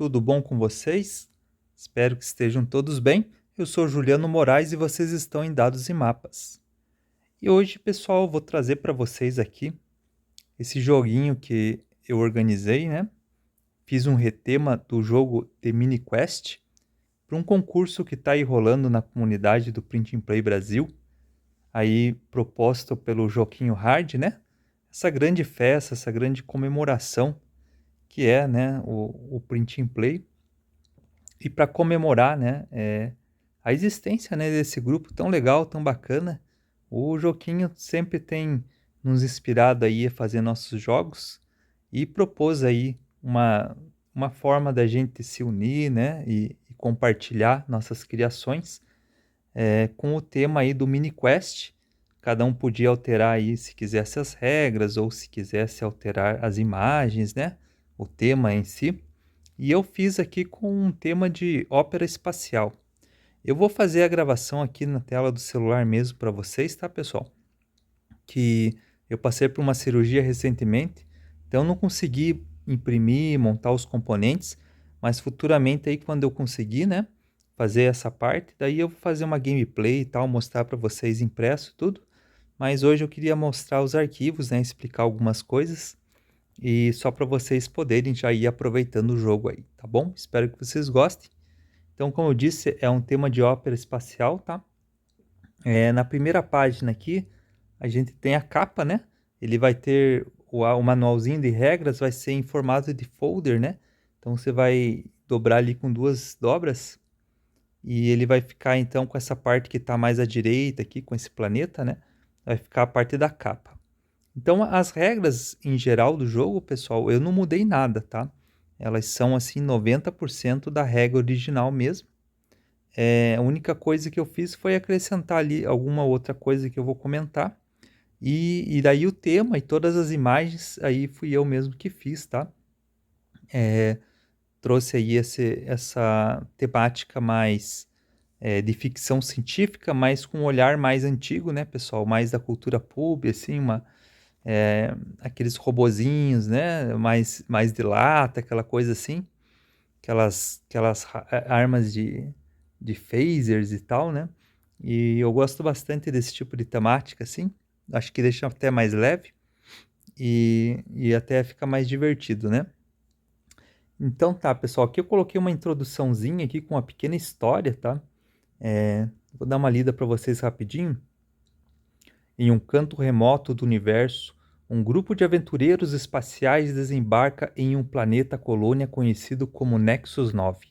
tudo bom com vocês? Espero que estejam todos bem. Eu sou Juliano Moraes e vocês estão em Dados e Mapas. E hoje, pessoal, eu vou trazer para vocês aqui esse joguinho que eu organizei, né? Fiz um retema do jogo The Mini Quest para um concurso que está aí rolando na comunidade do Print and Play Brasil, aí proposto pelo Joquinho Hard, né? Essa grande festa, essa grande comemoração que é, né, o Print and Play. E para comemorar, né, a existência, né, desse grupo tão legal, tão bacana, o Joquinho sempre tem nos inspirado aí a fazer nossos jogos e propôs aí uma forma da gente se unir, né, e compartilhar nossas criações com o tema aí do Mini Quest. Cada um podia alterar aí se quisesse as regras ou se quisesse alterar as imagens, né, o tema em si. E eu fiz aqui com um tema de ópera espacial. Eu vou fazer a gravação aqui na tela do celular mesmo para vocês, tá, pessoal? Que eu passei por uma cirurgia recentemente, então não consegui imprimir, montar os componentes, mas futuramente aí quando eu conseguir, né, fazer essa parte, daí eu vou fazer uma gameplay e tal, mostrar para vocês impresso tudo. Mas hoje eu queria mostrar os arquivos, né, explicar algumas coisas e só para vocês poderem já ir aproveitando o jogo aí, tá bom? Espero que vocês gostem. Então, como eu disse, é um tema de ópera espacial, tá? Na primeira página aqui, a gente tem a capa, né? Ele vai ter o manualzinho de regras, vai ser em formato de folder, né? Então, você vai dobrar ali com duas dobras e ele vai ficar, então, com essa parte que está mais à direita aqui, com esse planeta, né? Vai ficar a parte da capa. Então, as regras em geral do jogo, pessoal, eu não mudei nada, tá? Elas são, assim, 90% da regra original mesmo. A única coisa que eu fiz foi acrescentar ali alguma outra coisa que eu vou comentar. E daí o tema e todas as imagens, aí fui eu mesmo que fiz, tá? Trouxe aí essa temática mais de ficção científica, mas com um olhar mais antigo, né, pessoal? Mais da cultura pulp, assim, aqueles robozinhos, né? Mais de lata, aquela coisa assim. Aquelas armas de phasers e tal, né? E eu gosto bastante desse tipo de temática, assim. Acho que deixa até mais leve e até fica mais divertido, né? Então tá, pessoal, aqui eu coloquei uma introduçãozinha aqui com uma pequena história, tá? Vou dar uma lida para vocês rapidinho. Em um canto remoto do universo, um grupo de aventureiros espaciais desembarca em um planeta colônia conhecido como Nexus 9.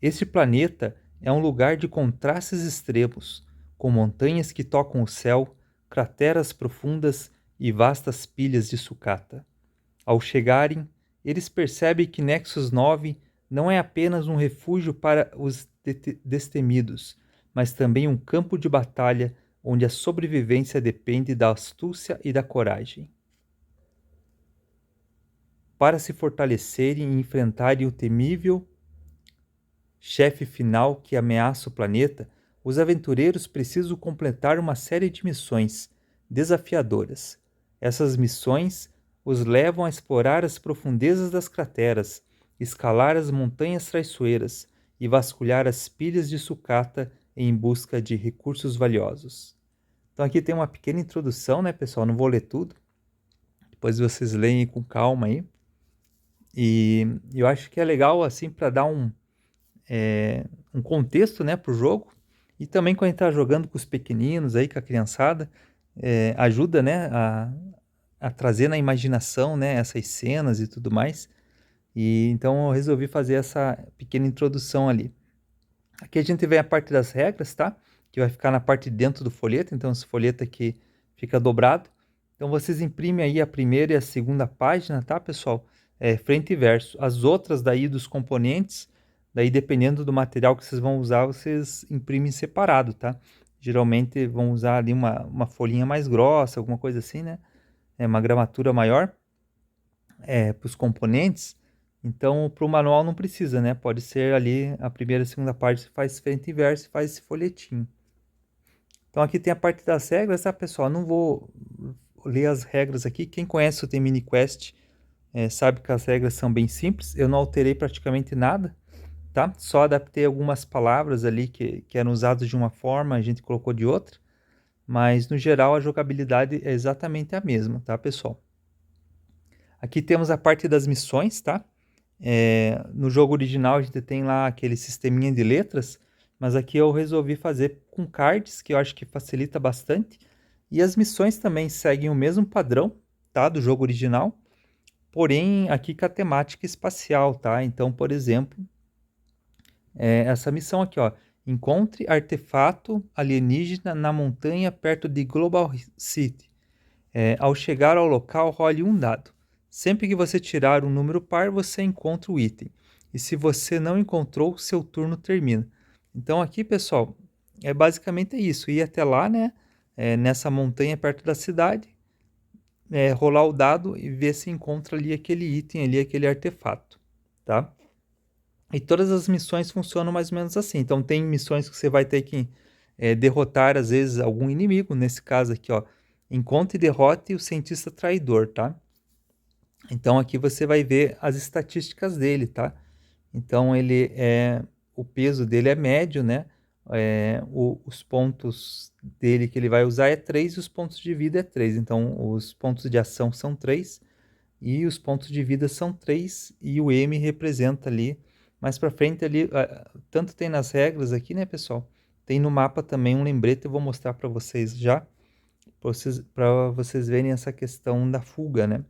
Este planeta é um lugar de contrastes extremos, com montanhas que tocam o céu, crateras profundas e vastas pilhas de sucata. Ao chegarem, eles percebem que Nexus 9 não é apenas um refúgio para os destemidos, mas também um campo de batalha onde a sobrevivência depende da astúcia e da coragem. Para se fortalecerem e enfrentarem o temível chefe final que ameaça o planeta, os aventureiros precisam completar uma série de missões desafiadoras. Essas missões os levam a explorar as profundezas das crateras, escalar as montanhas traiçoeiras e vasculhar as pilhas de sucata em busca de recursos valiosos. Então aqui tem uma pequena introdução, né, pessoal? Não vou ler tudo. Depois vocês leem com calma aí. E eu acho que é legal, assim, para dar um contexto, né, para o jogo. E também quando a gente está jogando com os pequeninos aí, com a criançada, ajuda, né, a trazer na imaginação, né, essas cenas e tudo mais. E então eu resolvi fazer essa pequena introdução ali. Aqui a gente vê a parte das regras, tá? Que vai ficar na parte de dentro do folheto. Então esse folheto aqui fica dobrado. Então vocês imprimem aí a primeira e a segunda página, tá, pessoal? Frente e verso. As outras daí dos componentes, daí dependendo do material que vocês vão usar, vocês imprimem separado, tá? Geralmente vão usar ali uma folhinha mais grossa, alguma coisa assim, né? Uma gramatura maior para os componentes. Então, para o manual não precisa, né? Pode ser ali a primeira e a segunda parte, você faz frente e verso e faz esse folhetinho. Então, aqui tem a parte das regras, tá, pessoal? Não vou ler as regras aqui. Quem conhece o The Mini Quest sabe que as regras são bem simples. Eu não alterei praticamente nada, tá? Só adaptei algumas palavras ali que eram usadas de uma forma, a gente colocou de outra. Mas, no geral, a jogabilidade é exatamente a mesma, tá, pessoal? Aqui temos a parte das missões, tá? No jogo original a gente tem lá aquele sisteminha de letras, mas aqui eu resolvi fazer com cards, que eu acho que facilita bastante. E as missões também seguem o mesmo padrão, tá, do jogo original, porém aqui com a temática espacial, tá? Então, por exemplo, essa missão aqui, ó, encontre artefato alienígena na montanha perto de Global City. Ao chegar ao local, role um dado. Sempre que você tirar um número par, você encontra o item. E se você não encontrou, seu turno termina. Então aqui, pessoal, basicamente isso. Ir até lá, né? Nessa montanha perto da cidade, rolar o dado e ver se encontra ali aquele item, ali aquele artefato, tá? E todas as missões funcionam mais ou menos assim. Então tem missões que você vai ter que derrotar, às vezes, algum inimigo. Nesse caso aqui, ó, encontre e derrote o cientista traidor, tá? Então aqui você vai ver as estatísticas dele, tá? Então o peso dele é médio, né? Os pontos dele que ele vai usar é 3 e os pontos de vida é 3. Então os pontos de ação são 3 e os pontos de vida são 3 e o M representa ali. Mais para frente ali, tanto tem nas regras aqui, né, pessoal? Tem no mapa também um lembrete, eu vou mostrar para vocês já, para vocês verem essa questão da fuga, né?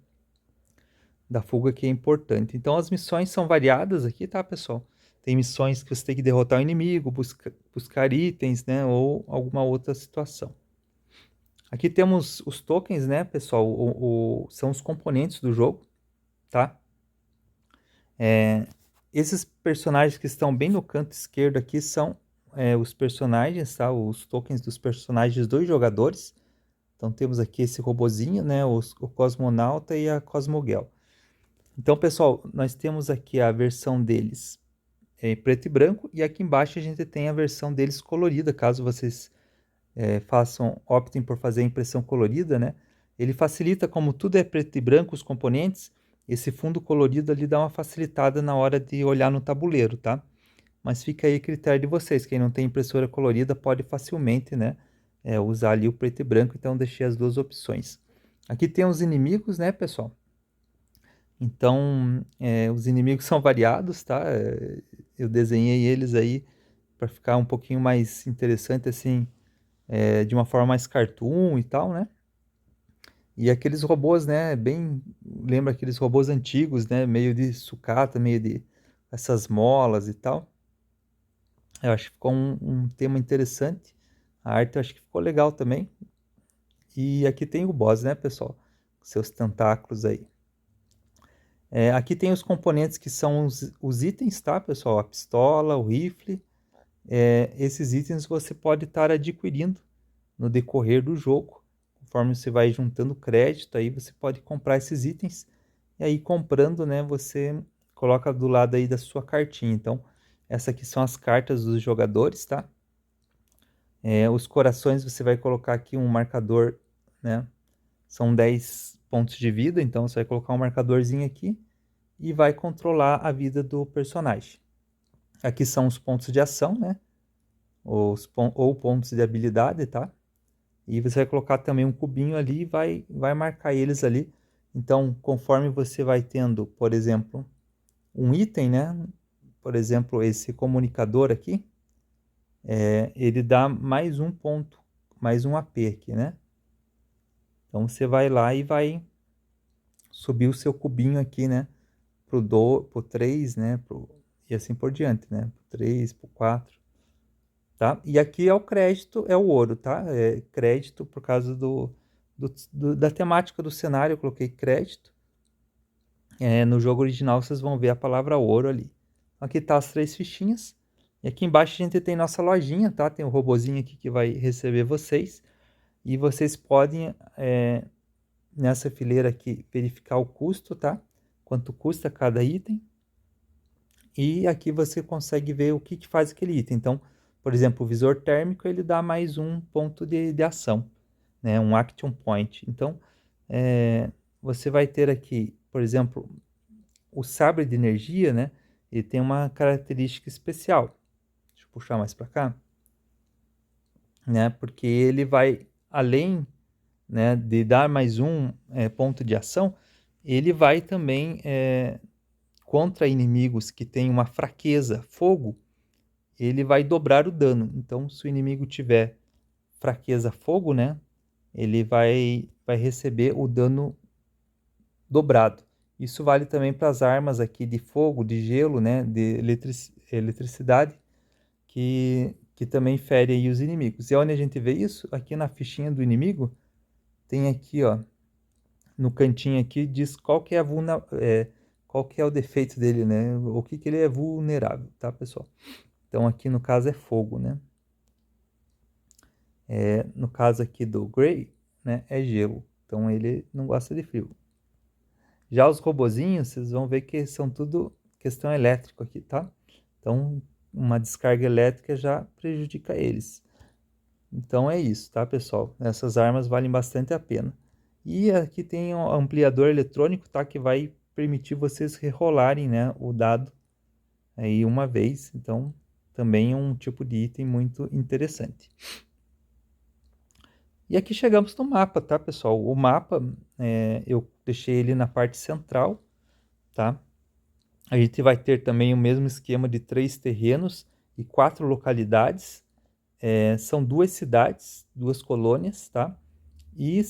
Da fuga que é importante. Então as missões são variadas aqui, tá, pessoal? Tem missões que você tem que derrotar o inimigo, buscar itens, né, ou alguma outra situação. Aqui temos os tokens, né, pessoal? São os componentes do jogo, tá? Esses personagens que estão bem no canto esquerdo aqui são os personagens, tá? Os tokens dos personagens dos jogadores. Então temos aqui esse robozinho, né? O Cosmonauta e a Cosmogirl. Então, pessoal, nós temos aqui a versão deles em preto e branco, e aqui embaixo a gente tem a versão deles colorida, caso vocês optem por fazer a impressão colorida, né? Ele facilita, como tudo é preto e branco, os componentes, esse fundo colorido ali dá uma facilitada na hora de olhar no tabuleiro, tá? Mas fica aí a critério de vocês, quem não tem impressora colorida pode facilmente, né, usar ali o preto e branco, então deixei as duas opções. Aqui tem os inimigos, né, pessoal? Então, os inimigos são variados, tá? Eu desenhei eles aí para ficar um pouquinho mais interessante, assim, de uma forma mais cartoon e tal, né? E aqueles robôs, né, lembra aqueles robôs antigos, né, meio de sucata, meio de essas molas e tal. Eu acho que ficou um tema interessante. A arte eu acho que ficou legal também. E aqui tem o boss, né, pessoal? Seus tentáculos aí. Aqui tem os componentes que são os itens, tá, pessoal? A pistola, o rifle. Esses itens você pode estar adquirindo no decorrer do jogo. Conforme você vai juntando crédito, aí você pode comprar esses itens. E aí comprando, né, você coloca do lado aí da sua cartinha. Então, essas aqui são as cartas dos jogadores, tá? Os corações você vai colocar aqui um marcador, né? São 10 pontos de vida, então você vai colocar um marcadorzinho aqui e vai controlar a vida do personagem. Aqui são os pontos de ação, né? Ou pontos de habilidade, tá? E você vai colocar também um cubinho ali e vai marcar eles ali. Então, conforme você vai tendo, por exemplo, um item, né? Por exemplo, esse comunicador aqui, ele dá mais um ponto, mais um AP aqui, né? Então você vai lá e vai subir o seu cubinho aqui, né? Pro 3, né? E assim por diante, né? Pro 3, pro 4, tá? E aqui é o crédito, é o ouro, tá? É crédito por causa da temática do cenário, eu coloquei crédito. No jogo original vocês vão ver a palavra ouro ali. Aqui tá as 3 fichinhas. E aqui embaixo a gente tem nossa lojinha, tá? Tem o robozinho aqui que vai receber vocês. E vocês podem, nessa fileira aqui, verificar o custo, tá? Quanto custa cada item. E aqui você consegue ver o que faz aquele item. Então, por exemplo, o visor térmico, ele dá mais um ponto de ação, né? Um action point. Então, você vai ter aqui por exemplo, o sabre de energia, né? Ele tem uma característica especial. Deixa eu puxar mais para cá, né? Porque ele vai além, né, de dar mais um ponto de ação, ele vai também contra inimigos que têm uma fraqueza, fogo, ele vai dobrar o dano. Então, se o inimigo tiver fraqueza fogo, né, ele vai receber o dano dobrado. Isso vale também para as armas aqui de fogo, de gelo, né, de eletricidade, que também fere aí os inimigos. E onde a gente vê isso? Aqui na fichinha do inimigo, tem aqui, ó, no cantinho aqui, diz qual que é qual que é o defeito dele, né? O que ele é vulnerável, tá, pessoal? Então aqui no caso é fogo, né? No caso aqui do Grey, né, é gelo. Então ele não gosta de frio. Já os robozinhos, vocês vão ver que são tudo questão elétrica aqui, tá? Então uma descarga elétrica já prejudica eles. Então é isso, tá, pessoal? Essas armas valem bastante a pena. E aqui tem um ampliador eletrônico, tá, que vai permitir vocês rerolarem, né, o dado aí uma vez. Então também é um tipo de item muito interessante. E aqui chegamos no mapa, tá, pessoal? O mapa, eu deixei ele na parte central, tá? A gente vai ter também o mesmo esquema de 3 terrenos e 4 localidades. São 2 cidades, 2 colônias, tá? E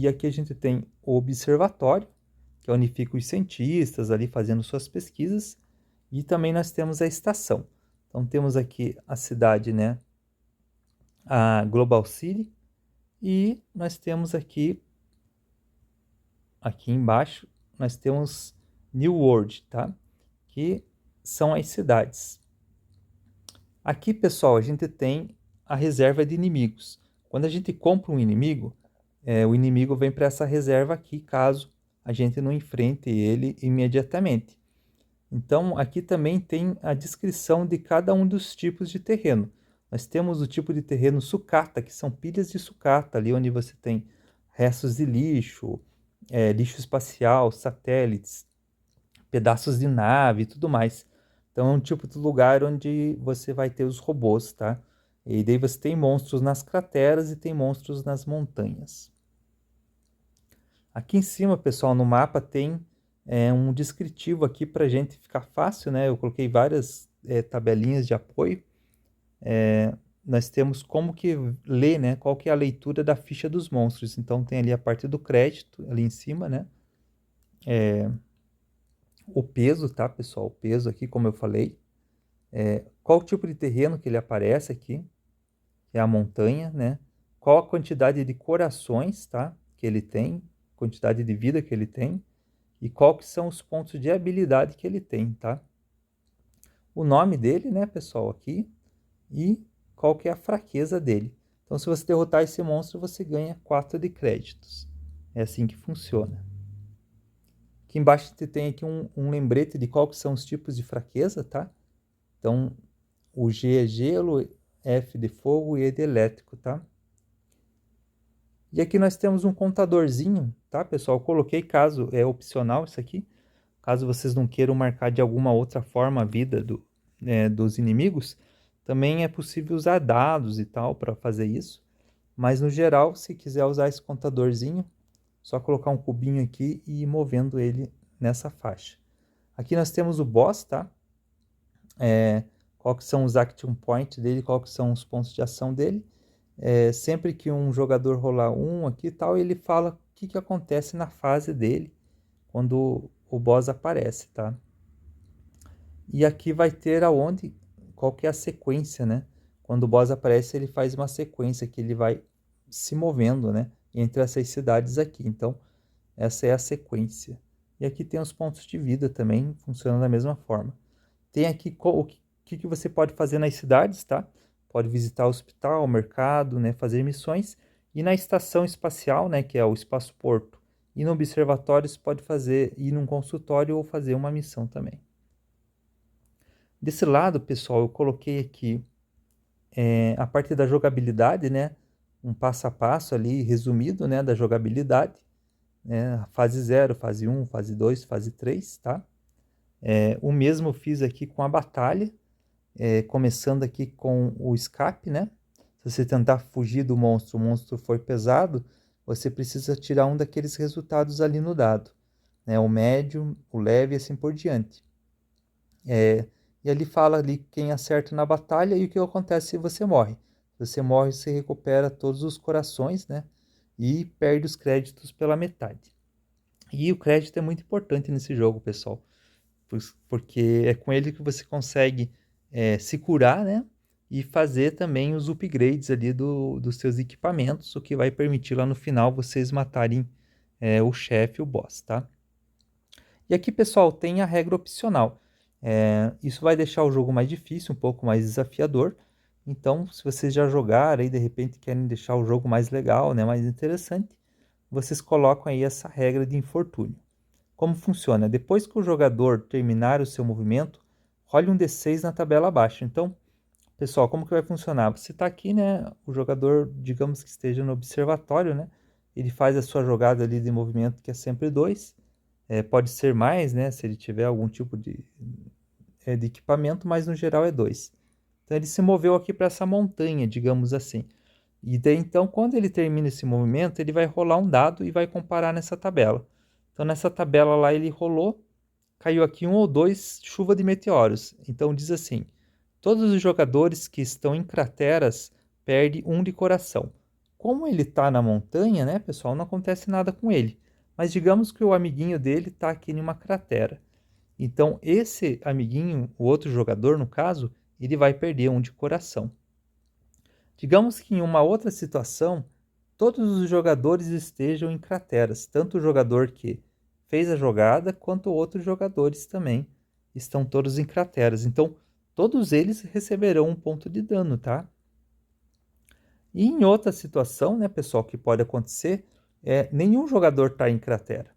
aqui a gente tem o observatório, que unifica os cientistas ali fazendo suas pesquisas. E também nós temos a estação. Então temos aqui a cidade, né? A Global City. E nós temos aqui embaixo, nós temos New World, tá? Que são as cidades. Aqui, pessoal, a gente tem a reserva de inimigos. Quando a gente compra um inimigo, o inimigo vem para essa reserva aqui, caso a gente não enfrente ele imediatamente. Então, aqui também tem a descrição de cada um dos tipos de terreno. Nós temos o tipo de terreno sucata, que são pilhas de sucata, ali onde você tem restos de lixo, lixo espacial, satélites, pedaços de nave e tudo mais. Então é um tipo de lugar onde você vai ter os robôs, tá? E daí você tem monstros nas crateras e tem monstros nas montanhas. Aqui em cima, pessoal, no mapa tem um descritivo aqui para a gente ficar fácil, né? Eu coloquei várias tabelinhas de apoio. Nós temos como que ler, né? Qual que é a leitura da ficha dos monstros. Então tem ali a parte do crédito, ali em cima, né? O peso, tá, pessoal? O peso aqui, como eu falei. Qual o tipo de terreno que ele aparece aqui, que é a montanha, né? Qual a quantidade de corações, tá? Que ele tem, quantidade de vida que ele tem. E qual que são os pontos de habilidade que ele tem, tá? O nome dele, né, pessoal, aqui. E qual que é a fraqueza dele. Então, se você derrotar esse monstro, você ganha 4 de créditos. É assim que funciona. Aqui embaixo você tem aqui um lembrete de qual que são os tipos de fraqueza, tá? Então, o G é gelo, F de fogo e E de elétrico, tá? E aqui nós temos um contadorzinho, tá, pessoal? Eu coloquei caso é opcional isso aqui. Caso vocês não queiram marcar de alguma outra forma a vida dos inimigos, também é possível usar dados e tal para fazer isso. Mas no geral, se quiser usar esse contadorzinho, só colocar um cubinho aqui e ir movendo ele nessa faixa. Aqui nós temos o boss, tá? Qual que são os action points dele, qual que são os pontos de ação dele. Sempre que um jogador rolar um aqui e tal, ele fala o que acontece na fase dele quando o boss aparece, tá? E aqui vai ter qual que é a sequência, né? Quando o boss aparece, ele faz uma sequência que ele vai se movendo, né? Entre essas cidades aqui. Então, essa é a sequência. E aqui tem os pontos de vida também, funcionam da mesma forma. Tem aqui o que você pode fazer nas cidades, tá? Pode visitar o hospital, o mercado, né? Fazer missões. E na estação espacial, né? Que é o espaço-porto. E no observatório você pode ir num consultório ou fazer uma missão também. Desse lado, pessoal, eu coloquei aqui a parte da jogabilidade, né? Um passo a passo ali resumido, né? Da jogabilidade. né? Fase 0, fase 1, fase 2, fase 3, tá? O mesmo eu fiz aqui com a batalha, começando aqui com o escape, né? Se você tentar fugir do monstro, o monstro for pesado, você precisa tirar um daqueles resultados ali no dado, né? O médio, o leve e assim por diante. E ali fala ali quem acerta na batalha e o que acontece se você morre. Se você morre, você recupera todos os corações, né? E perde os créditos pela metade. E o crédito é muito importante nesse jogo, pessoal, porque é com ele que você consegue se curar, né? E fazer também os upgrades ali dos seus equipamentos, o que vai permitir lá no final vocês matarem o chefe, o boss, tá? E aqui, pessoal, tem a regra opcional. Isso vai deixar o jogo mais difícil, um pouco mais desafiador. Então, se vocês já jogaram e de repente querem deixar o jogo mais legal, né, mais interessante, vocês colocam aí essa regra de infortúnio. Como funciona? Depois que o jogador terminar o seu movimento, role um D6 na tabela abaixo. Então, pessoal, como que vai funcionar? Você está aqui, né? O jogador, digamos que esteja no observatório, né? Ele faz a sua jogada ali de movimento, que é sempre 2. Pode ser mais, né? Se ele tiver algum tipo de equipamento, mas no geral é 2. Então ele se moveu aqui para essa montanha, digamos assim. E daí, então, quando ele termina esse movimento, ele vai rolar um dado e vai comparar nessa tabela. Então, nessa tabela lá, ele rolou, caiu aqui 1 ou 2 chuva de meteoros. Então, diz assim: todos os jogadores que estão em crateras perdem 1 de coração. Como ele está na montanha, né, pessoal, não acontece nada com ele. Mas digamos que o amiguinho dele está aqui em uma cratera. Então, esse amiguinho, o outro jogador, no caso, ele vai perder 1 de coração. Digamos que em uma outra situação, todos os jogadores estejam em crateras, tanto o jogador que fez a jogada, quanto outros jogadores também estão todos em crateras. Então, todos eles receberão 1 ponto de dano, tá? E em outra situação, né, pessoal, que pode acontecer, nenhum jogador está em cratera,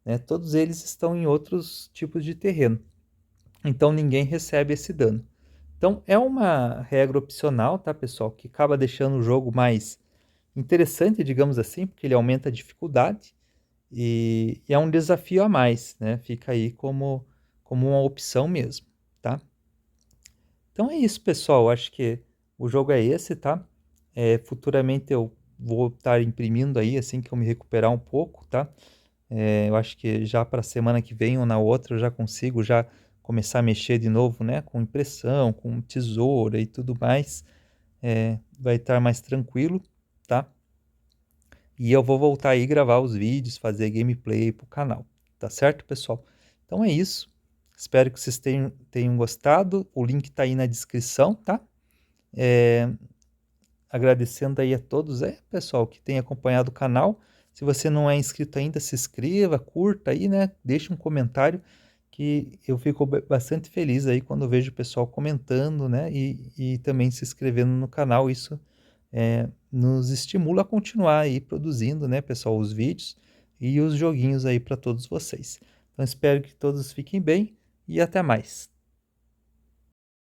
né? Todos eles estão em outros tipos de terreno. Então, ninguém recebe esse dano. Então, é uma regra opcional, tá, pessoal, que acaba deixando o jogo mais interessante, digamos assim, porque ele aumenta a dificuldade e é um desafio a mais, né? Fica aí como uma opção mesmo, tá? Então é isso, pessoal. Acho que o jogo é esse, tá? Futuramente eu vou estar imprimindo aí assim que eu me recuperar um pouco, tá? Eu acho que já para a semana que vem ou na outra eu já consigo já começar a mexer de novo, né? Com impressão, com tesoura e tudo mais. Vai estar mais tranquilo, tá? E eu vou voltar aí gravar os vídeos, fazer gameplay pro canal, tá certo, pessoal? Então é isso. Espero que vocês tenham gostado. O link tá aí na descrição, tá? Agradecendo aí a todos, pessoal, que tem acompanhado o canal. Se você não é inscrito ainda, se inscreva, curta aí, né? Deixe um comentário que eu fico bastante feliz aí quando vejo o pessoal comentando, né? E também se inscrevendo no canal. Isso nos estimula a continuar aí produzindo, né, pessoal, os vídeos e os joguinhos aí para todos vocês. Então espero que todos fiquem bem e até mais.